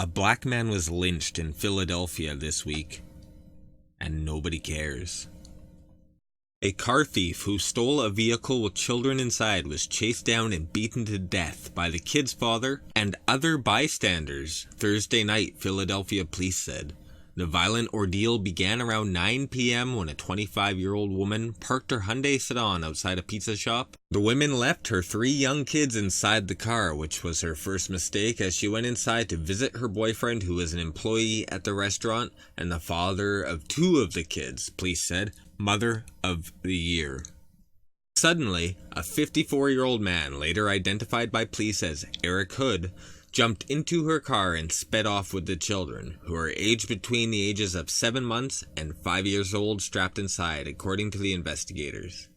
A black man was lynched in Philadelphia this week, and nobody cares. A car thief who stole a vehicle with children inside was chased down and beaten to death by the kid's father and other bystanders Thursday night, Philadelphia police said. The violent ordeal began around 9 p.m. when a 25-year-old woman parked her Hyundai sedan outside a pizza shop. The woman left her 3 young kids inside the car, which was her first mistake, as she went inside to visit her boyfriend, who was an employee at the restaurant and the father of 2 of the kids, police said. Mother of the Year. Suddenly, a 54-year-old man, later identified by police as Eric Hood, jumped into her car and sped off with the children, who are aged between the ages of 7 months and 5 years old, strapped inside, according to the investigators.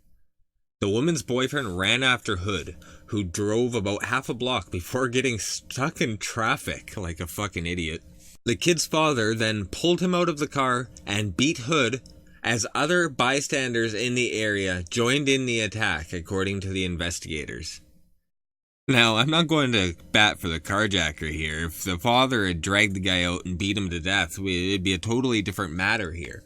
The woman's boyfriend ran after Hood, who drove about half a block before getting stuck in traffic like a fucking idiot. The kid's father then pulled him out of the car and beat Hood, as other bystanders in the area joined in the attack, according to the investigators. Now, I'm not going to bat for the carjacker here. If the father had dragged the guy out and beat him to death, it'd be a totally different matter here.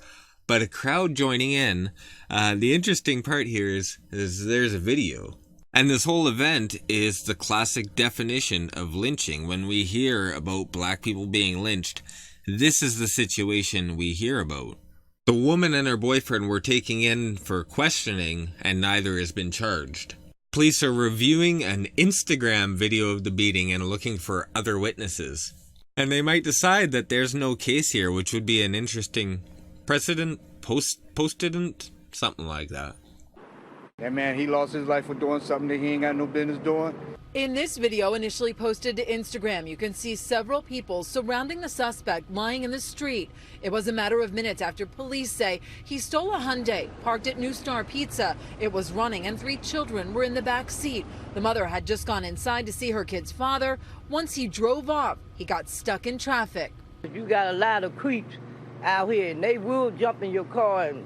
But a crowd joining in, the interesting part here is there's a video. And this whole event is the classic definition of lynching. When we hear about black people being lynched, this is the situation we hear about. The woman and her boyfriend were taken in for questioning, and neither has been charged. Police are reviewing an Instagram video of the beating and looking for other witnesses. And they might decide that there's no case here, which would be an interesting precedent, postedent, something like that. That man, he lost his life for doing something that he ain't got no business doing. In this video initially posted to Instagram, you can see several people surrounding the suspect lying in the street. It was a matter of minutes after police say he stole a Hyundai, parked at New Star Pizza. It was running and 3 children were in the back seat. The mother had just gone inside to see her kid's father. Once he drove off, he got stuck in traffic. You got a lot of creeps out here, and they will jump in your car and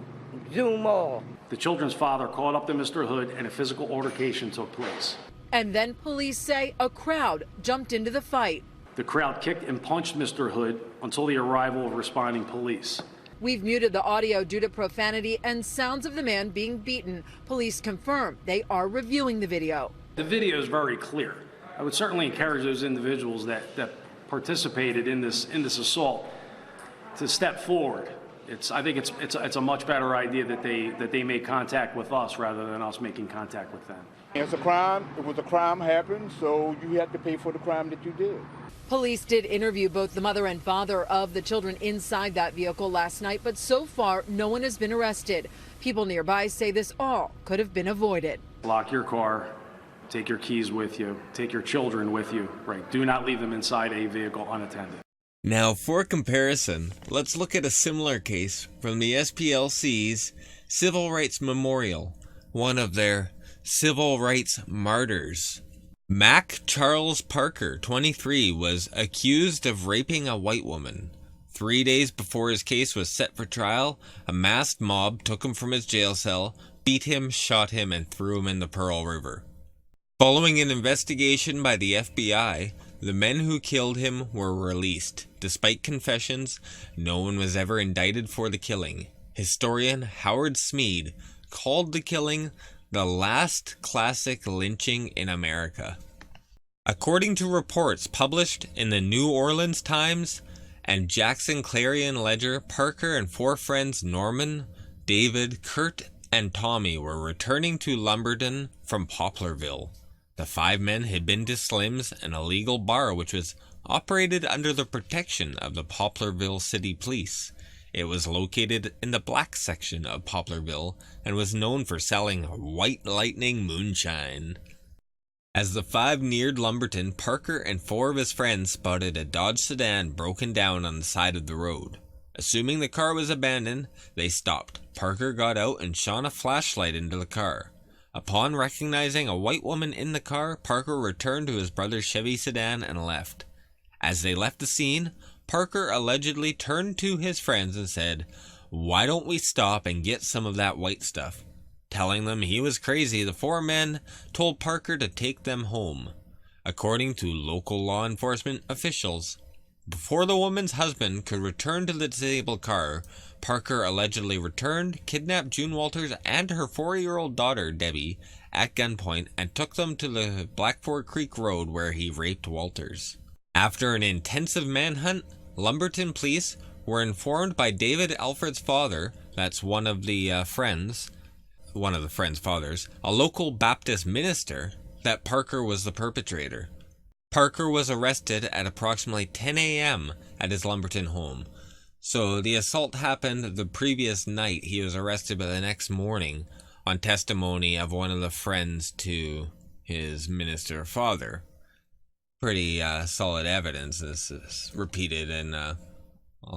zoom off. The children's father called up to Mr. Hood and a physical altercation took place. And then police say a crowd jumped into the fight. The crowd kicked and punched Mr. Hood until the arrival of responding police. We've muted the audio due to profanity and sounds of the man being beaten. Police confirm they are reviewing the video. The video is very clear. I would certainly encourage those individuals that participated in this assault to step forward. I think it's a much better idea that they make contact with us rather than us making contact with them. It's a crime. It was a crime happened, so you have to pay for the crime that you did. Police did interview both the mother and father of the children inside that vehicle last night, but so far no one has been arrested. People nearby say this all could have been avoided. Lock your car, take your keys with you, take your children with you. Right? Do not leave them inside a vehicle unattended. Now, for comparison, let's look at a similar case from the SPLC's Civil Rights Memorial, one of their civil rights martyrs. Mac Charles Parker, 23, was accused of raping a white woman. 3 days before his case was set for trial, a masked mob took him from his jail cell, beat him, shot him, and threw him in the Pearl River. Following an investigation by the FBI, the men who killed him were released. Despite confessions, no one was ever indicted for the killing. Historian Howard Smead called the killing the last classic lynching in America. According to reports published in the New Orleans Times and Jackson Clarion Ledger, Parker and 4 friends Norman, David, Kurt, and Tommy were returning to Lumberton from Poplarville. The 5 men had been to Slim's, an illegal bar which was operated under the protection of the Poplarville City Police. It was located in the black section of Poplarville and was known for selling White Lightning moonshine. As the 5 neared Lumberton, Parker and 4 of his friends spotted a Dodge sedan broken down on the side of the road. Assuming the car was abandoned, they stopped. Parker got out and shone a flashlight into the car. Upon recognizing a white woman in the car, Parker returned to his brother's Chevy sedan and left. As they left the scene, Parker allegedly turned to his friends and said, "Why don't we stop and get some of that white stuff?" Telling them he was crazy, the 4 men told Parker to take them home. According to local law enforcement officials, Before the woman's husband could return to the disabled car, Parker allegedly returned, kidnapped June Walters and her 4-year-old daughter, Debbie, at gunpoint and took them to the Blackford Creek Road where he raped Walters. After an intensive manhunt, Lumberton police were informed by David Alfred's father, that's one of the friends' fathers, a local Baptist minister, that Parker was the perpetrator. Parker was arrested at approximately 10 a.m. at his Lumberton home. So the assault happened the previous night. He was arrested by the next morning on testimony of one of the friends to his minister father. Pretty solid evidence. This is repeated in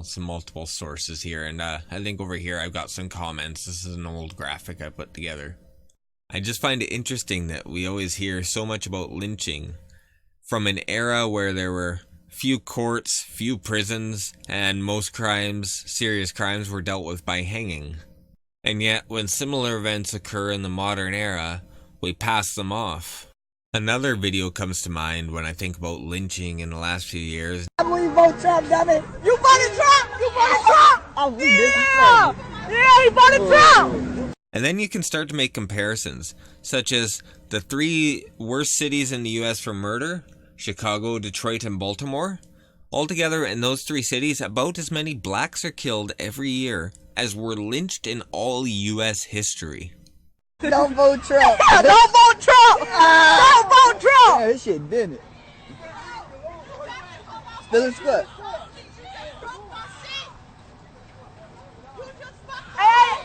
some multiple sources here. And I think over here I've got some comments. This is an old graphic I put together. I just find it interesting that we always hear so much about lynching from an era where there were few courts, few prisons, and most crimes, serious crimes, were dealt with by hanging. And yet, when similar events occur in the modern era, we pass them off. Another video comes to mind when I think about lynching in the last few years. When you vote Trump, damn it! You voted Trump! You voted Trump! Oh, yeah, he voted Trump! And then you can start to make comparisons, such as the 3 worst cities in the US for murder, Chicago, Detroit, and Baltimore. Altogether, in those 3 cities, about as many blacks are killed every year as were lynched in all US history. Don't vote Trump! Don't vote Trump! Don't vote Trump! Yeah, this shit did it. Spill his foot. Hey,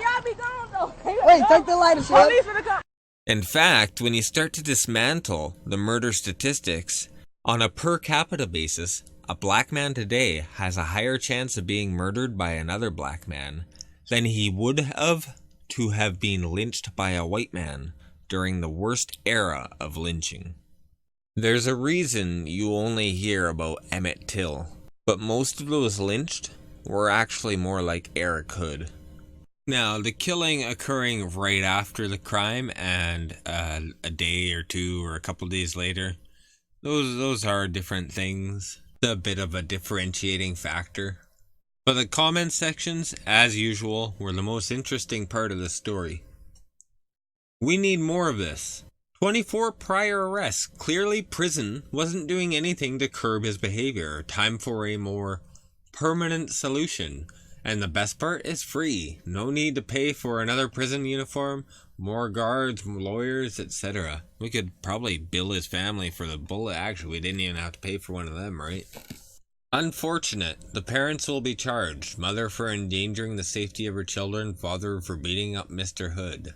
y'all be gone though. Wait, take the lighter, shit. In fact, when you start to dismantle the murder statistics, on a per capita basis, a black man today has a higher chance of being murdered by another black man than he would have to have been lynched by a white man during the worst era of lynching. There's a reason you only hear about Emmett Till, but most of those lynched were actually more like Eric Hood. Now, the killing occurring right after the crime and a day or 2 or a couple days later, those are different things. It's a bit of a differentiating factor. But the comment sections, as usual, were the most interesting part of the story. We need more of this. 24 prior arrests. Clearly prison wasn't doing anything to curb his behavior. Time for a more permanent solution. And the best part is free. No need to pay for another prison uniform, more guards, lawyers, etc. We could probably bill his family for the bullet. Actually, we didn't even have to pay for one of them, right? Unfortunate. The parents will be charged. Mother for endangering the safety of her children. Father for beating up Mr. Hood.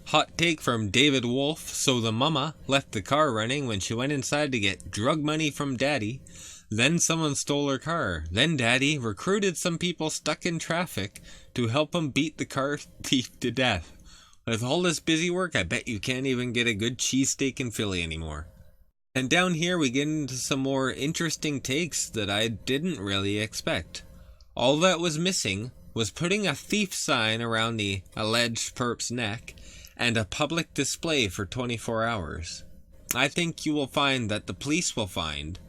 Hot take from David Wolf. So the mama left the car running when she went inside to get drug money from daddy. Then someone stole her car. Then daddy recruited some people stuck in traffic to help him beat the car thief to death. With all this busy work, I bet you can't even get a good cheesesteak in Philly anymore. And down here we get into some more interesting takes that I didn't really expect. All that was missing was putting a thief sign around the alleged perp's neck and a public display for 24 hours. I think you will find that the police will find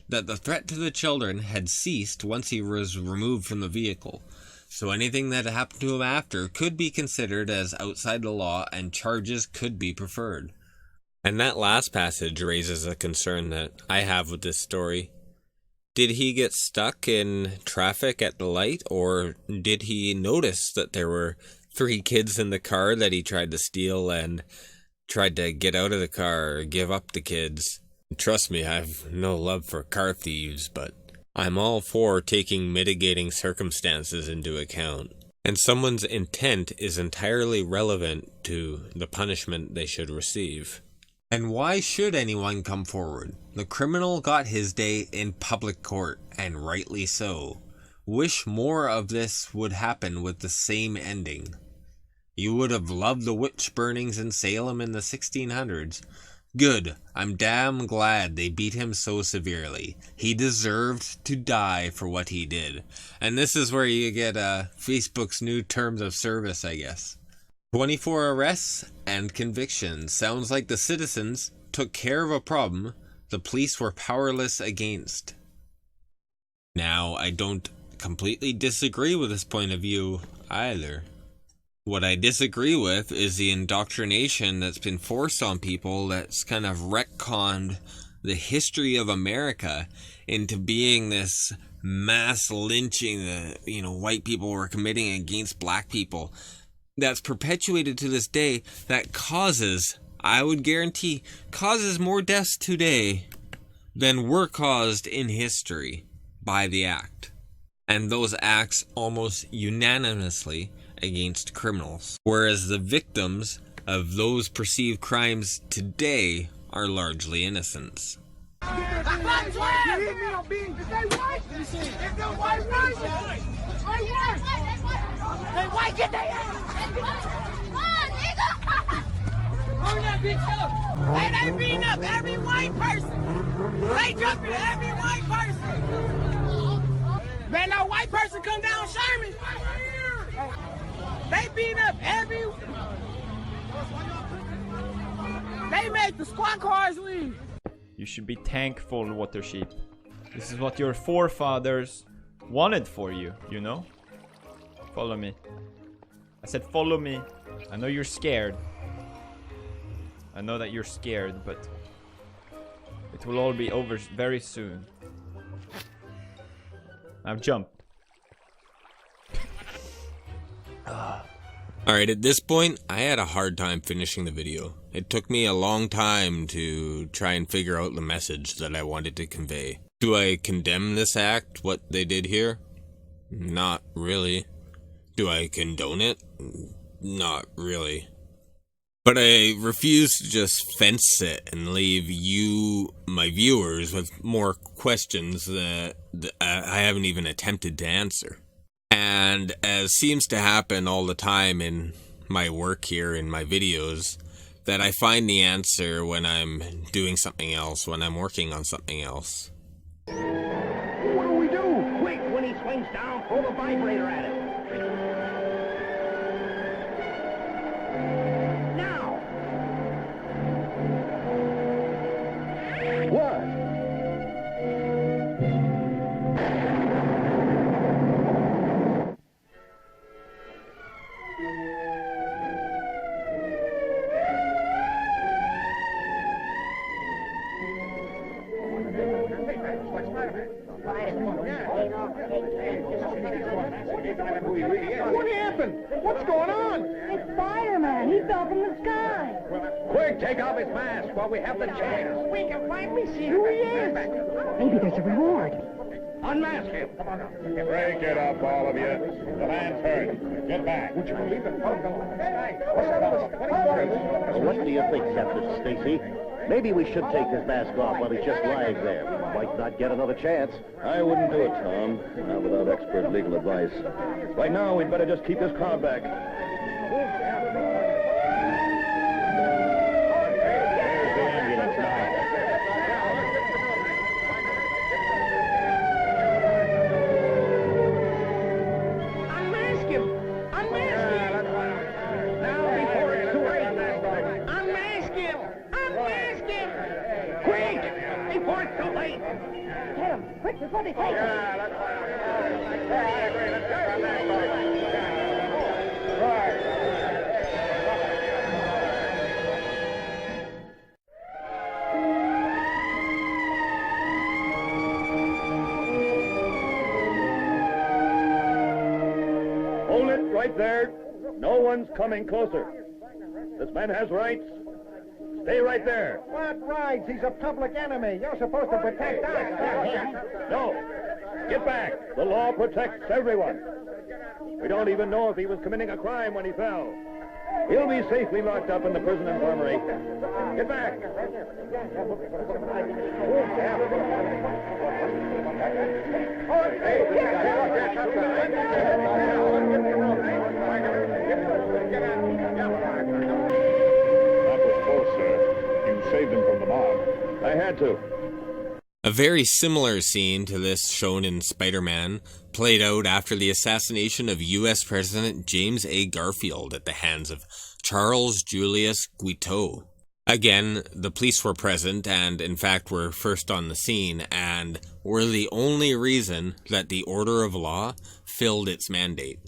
that the threat to the children had ceased once he was removed from the vehicle, so anything that happened to him after could be considered as outside the law and charges could be preferred. And that last passage raises a concern that I have with this story. Did he get stuck in traffic at the light, or did he notice that there were 3 kids in the car that he tried to steal and tried to get out of the car or give up the kids? Trust me, I have no love for car thieves, but I'm all for taking mitigating circumstances into account. And someone's intent is entirely relevant to the punishment they should receive. And why should anyone come forward? The criminal got his day in public court, and rightly so. Wish more of this would happen with the same ending. You would have loved the witch burnings in Salem in the 1600s. Good. I'm damn glad they beat him so severely. He deserved to die for what he did. And this is where you get Facebook's new terms of service, I guess. 24 arrests and convictions. Sounds like the citizens took care of a problem the police were powerless against. Now, I don't completely disagree with this point of view either. What I disagree with is the indoctrination that's been forced on people that's kind of retconned the history of America into being this mass lynching that, white people were committing against black people. That's perpetuated to this day, that causes, I would guarantee, causes more deaths today than were caused in history by the act. And those acts almost unanimously against criminals. Whereas the victims of those perceived crimes today are largely innocents. They beating up every white person. They jumping every white person. Man, no white person come down Sherman. They beat up every. They made the squad cars leave. You should be thankful, Watersheep. This is what your forefathers wanted for you, you know? Follow me. I said follow me. I know you're scared. I know that you're scared, but it will all be over very soon. Now jump. Alright, at this point, I had a hard time finishing the video. It took me a long time to try and figure out the message that I wanted to convey. Do I condemn this act, what they did here? Not really. Do I condone it? Not really. But I refuse to just fence it and leave you, my viewers, with more questions that I haven't even attempted to answer. And as seems to happen all the time in my work here, in my videos, that I find the answer when I'm doing something else, when I'm working on something else. What do we do? Quick, when he swings down, pull the vibrator at him. Now! What? What happened? What's going on? It's Spider-Man. He fell from the sky. Quick, take off his mask while we have the chance. We can finally see Who he is. Maybe there's a reward. Unmask him. Break it up, all of you. The man's hurt. Get back. Would you believe it? What do you think, Captain Stacy? Maybe we should take his mask off while he's just lying there. We might not get another chance. I wouldn't do it, Tom. Not without expert legal advice. Right now, we'd better just keep this car back. Unmask him. Unmask him. Now, before it's too late. Unmask him. Unmask him. Quick, before it's too late. Get him. Quick, before they take him. Hold it right there. No one's coming closer. This man has rights. Stay right there. What rights? He's a public enemy. You're supposed to protect us, not him. No. Get back. The law protects everyone. We don't even know if he was committing a crime when he fell. He'll be safely locked up in the prison infirmary. Get back. That was close, sir. You saved him from the mob. I had to. A very similar scene to this shown in Spider-Man played out after the assassination of U.S. President James A. Garfield at the hands of Charles Julius Guiteau. Again, the police were present and, in fact, were first on the scene and were the only reason that the order of law filled its mandate.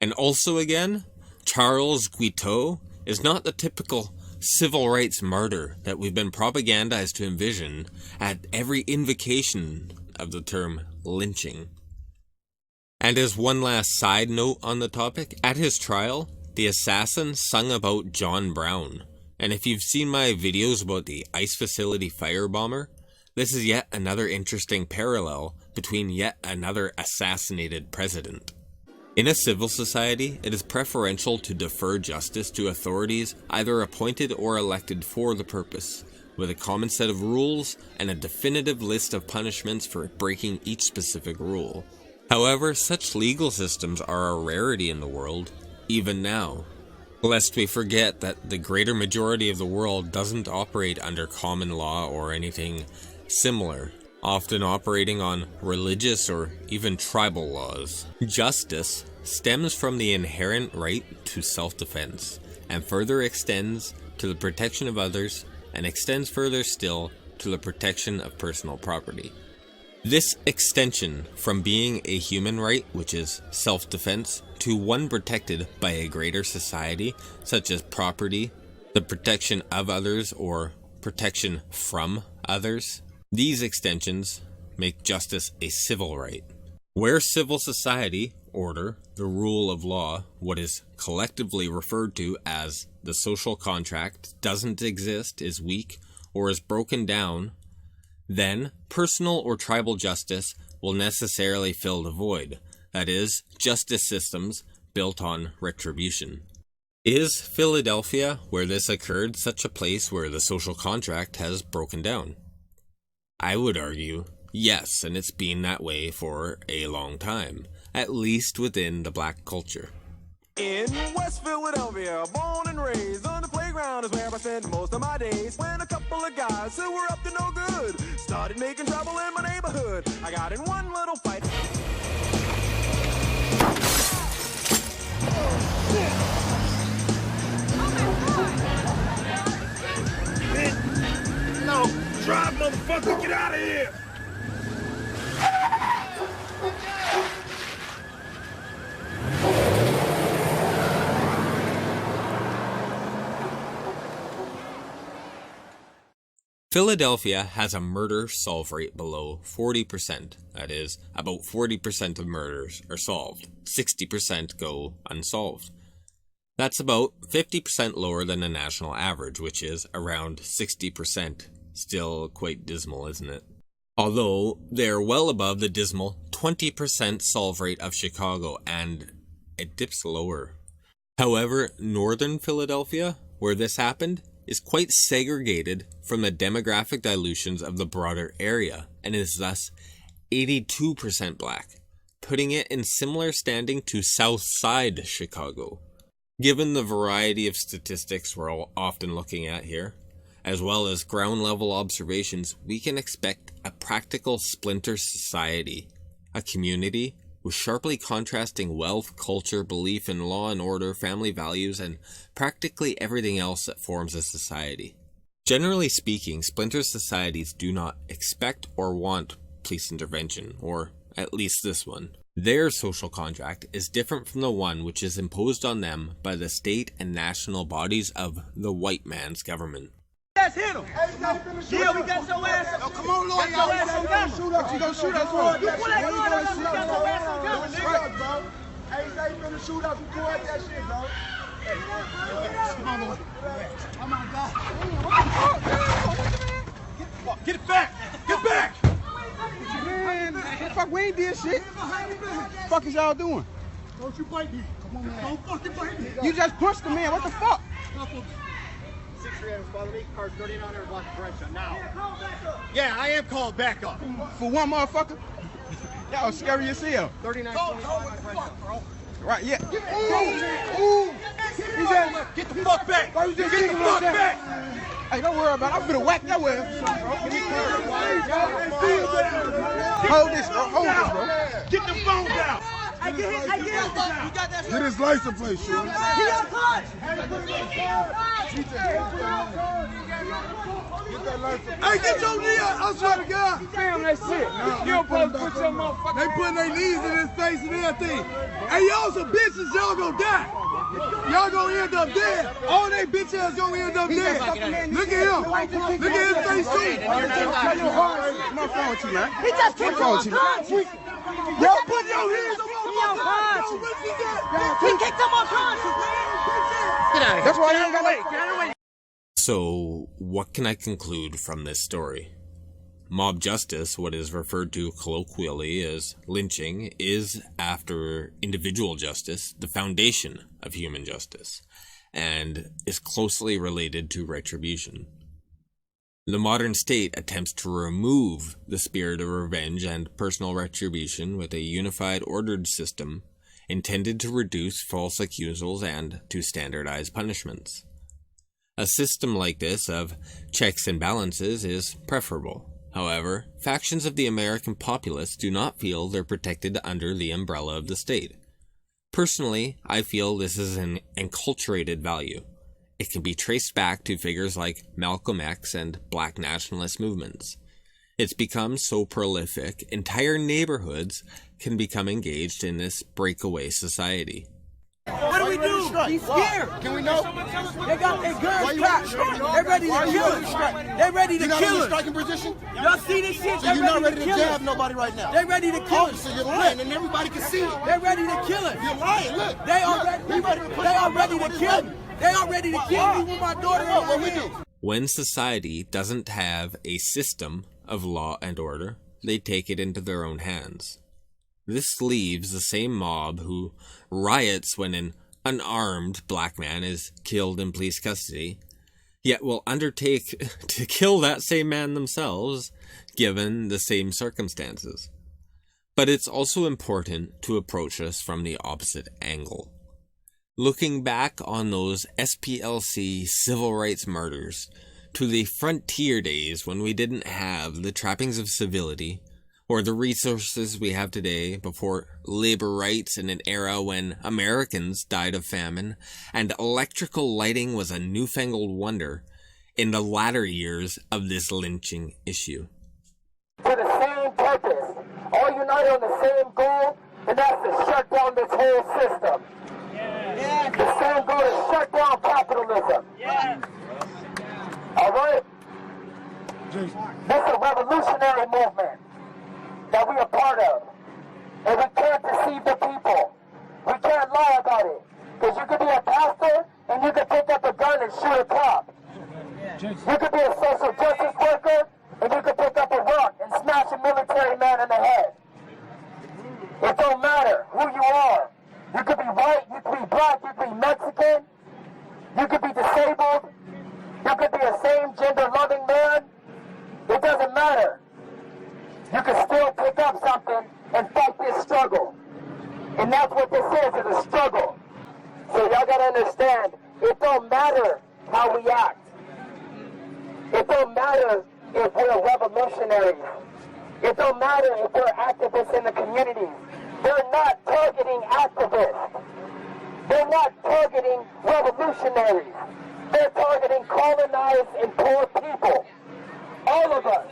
And also again, Charles Guiteau is not the typical civil rights martyr that we've been propagandized to envision at every invocation of the term lynching. And as one last side note on the topic, at his trial, the assassin sung about John Brown. And if you've seen my videos about the ICE facility firebomber, this is yet another interesting parallel between yet another assassinated president. In a civil society, it is preferential to defer justice to authorities either appointed or elected for the purpose, with a common set of rules and a definitive list of punishments for breaking each specific rule. However, such legal systems are a rarity in the world, even now. Lest we forget that the greater majority of the world doesn't operate under common law or anything similar, often operating on religious or even tribal laws. Justice stems from the inherent right to self-defense, and further extends to the protection of others, and extends further still to the protection of personal property. This extension from being a human right, which is self-defense, to one protected by a greater society, such as property, the protection of others, or protection from others. These extensions make justice a civil right. Where civil society, order, the rule of law, what is collectively referred to as the social contract, doesn't exist, is weak, or is broken down, then personal or tribal justice will necessarily fill the void. That is, justice systems built on retribution. Is Philadelphia, where this occurred, such a place where the social contract has broken down? I would argue yes, and it's been that way for a long time, at least within the black culture. In West Philadelphia, born and raised on the playground is where I spent most of my days. When a couple of guys who were up to no good started making trouble in my neighborhood. I got in one little fight. No, drive, motherfucker, get out of here! Philadelphia has a murder solve rate below 40%. That is, about 40% of murders are solved. 60% go unsolved. That's about 50% lower than the national average, which is around 60%. Still quite dismal, isn't it? Although they're well above the dismal 20% solve rate of Chicago, and it dips lower. However, northern Philadelphia, where this happened, is quite segregated from the demographic dilutions of the broader area, and is thus 82% black, putting it in similar standing to South Side Chicago. Given the variety of statistics we're all often looking at here, as well as ground level observations, we can expect a practical splinter society, a community with sharply contrasting wealth, culture, belief in law and order, family values, and practically everything else that forms a society. Generally speaking, splinter societies do not expect or want police intervention, or at least this one. Their social contract is different from the one which is imposed on them by the state and national bodies of the white man's government. Let's hit him. Yeah, we got your ass. Oh, come on, Lord. Got your ass on camera. Shoot us. You gonna shoot us, bro? You pull that gun up. We got your ass on camera, nigga. Bro. Hey, say you finna shoot us. We pull out that shit, bro. Come on, Lord. Oh, my God. Get it back. Get back. Man, fuck, we ain't did shit. What the fuck is y'all doing? Don't you bite me. Come on, man. Don't fucking bite me. You just punched the man. What the fuck? 6-3 items bother me. Cars 3900 block the direction now. Yeah, I am called back up. For one motherfucker? Y'all scary as hell. 3925. Right, yeah. Ooh. Get the fuck back. Get the fuck back. Hey, don't worry about it. I'm gonna whack your ass. Hold this, bro. Hold this, bro. Get the phones out! I get it. You got that. Get his license plate, sure. He got touched. Hey, get your knee out. I swear to God. Damn, that shit. You don't supposed to put your motherfucker. They putting their knees in his face and everything. Hey, y'all some bitches. Y'all gonna die. Y'all gonna end up dead. All they bitch ass gonna end up dead. Look at him. Look at his face too. What's wrong with you, man? He just kicked him unconscious. Y'all put your hands on my He kicked him unconscious, man. Get out of here. That's why you ain't got no... Get away. So, what can I conclude from this story? Mob justice, what is referred to colloquially as lynching, is, after individual justice, the foundation of human justice, and is closely related to retribution. The modern state attempts to remove the spirit of revenge and personal retribution with a unified, ordered system intended to reduce false accusals and to standardize punishments. A system like this of checks and balances is preferable. However, factions of the American populace do not feel they're protected under the umbrella of the state. Personally, I feel this is an enculturated value. It can be traced back to figures like Malcolm X and black nationalist movements. It's become so prolific, entire neighborhoods can become engaged in this breakaway society. What do we do? He's scared. Can we know? They got their guns cocked. They're ready to kill us. They're ready to kill us. You're not in a striking position? Y'all see this shit? So you're not ready to jab nobody right now? They're ready to kill us. So you're lying and everybody can see it. They're ready to kill us. You're lying. Look. They are ready to kill me. They are ready to kill me with my daughter in my hand. When society doesn't have a system of law and order, they take it into their own hands. This leaves the same mob who riots when an unarmed black man is killed in police custody, yet will undertake to kill that same man themselves, given the same circumstances. But it's also important to approach this from the opposite angle. Looking back on those SPLC civil rights murders, to the frontier days when we didn't have the trappings of civility, or the resources we have today, before labor rights in an era when Americans died of famine and electrical lighting was a newfangled wonder, in the latter years of this lynching issue. For the same purpose, all united on the same goal, and that's to shut down this whole system. Yeah. The same goal is shut down capitalism. Yeah. All right? This is a revolutionary movement that we are part of. And we can't deceive the people. We can't lie about it. Because you could be a pastor and you could pick up a gun and shoot a cop. You could be a social justice worker and you could pick up a rock and smash a military man in the head. It don't matter who you are. You could be white, you could be black, you could be Mexican, you could be disabled, you could be a same-gender loving man. It doesn't matter. You can still pick up something and fight this struggle. And that's what this is a struggle. So y'all gotta understand, it don't matter how we act. It don't matter if we're revolutionaries. It don't matter if we're activists in the communities. They're not targeting activists. They're not targeting revolutionaries. They're targeting colonized and poor people. All of us.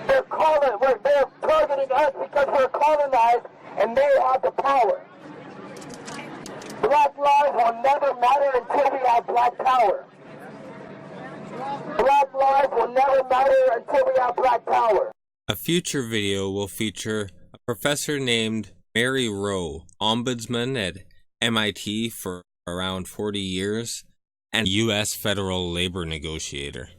They're targeting us because we're colonized and they have the power. Black lives will never matter until we have black power. Black lives will never matter until we have black power. A future video will feature a professor named Mary Rowe, ombudsman at MIT for around 40 years, and U.S. federal labor negotiator.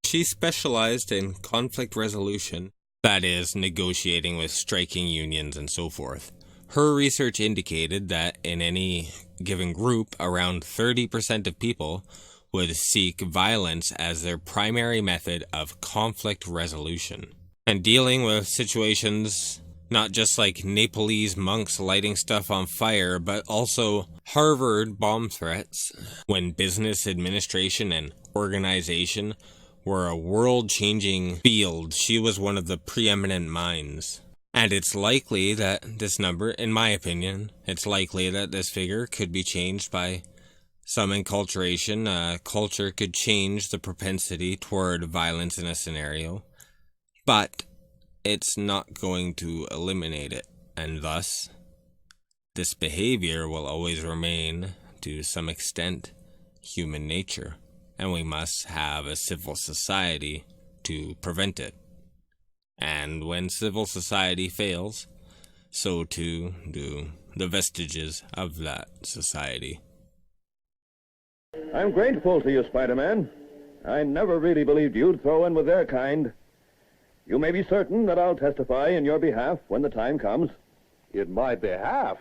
She specialized in conflict resolution, that is, negotiating with striking unions and so forth. Her research indicated that in any given group, around 30% of people would seek violence as their primary method of conflict resolution. And dealing with situations not just like Nepalese monks lighting stuff on fire, but also Harvard bomb threats, when business administration and organization were a world-changing field. She was one of the preeminent minds. And it's likely that this number, in my opinion, it's likely that this figure could be changed by Some enculturation, culture could change the propensity toward violence in a scenario, but it's not going to eliminate it, and thus, this behavior will always remain, to some extent, human nature, and we must have a civil society to prevent it. And when civil society fails, so too do the vestiges of that society. I'm grateful to you, Spider-Man. I never really believed you'd throw in with their kind. You may be certain that I'll testify in your behalf when the time comes. In my behalf?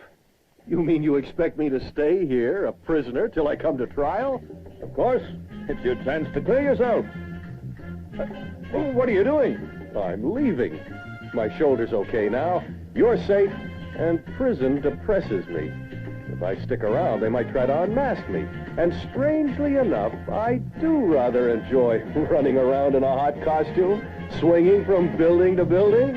You mean you expect me to stay here, a prisoner, till I come to trial? Of course. It's your chance to clear yourself. What are you doing? I'm leaving. My shoulder's okay now. You're safe, and prison depresses me. If I stick around, they might try to unmask me. And strangely enough, I do rather enjoy running around in a hot costume, swinging from building to building.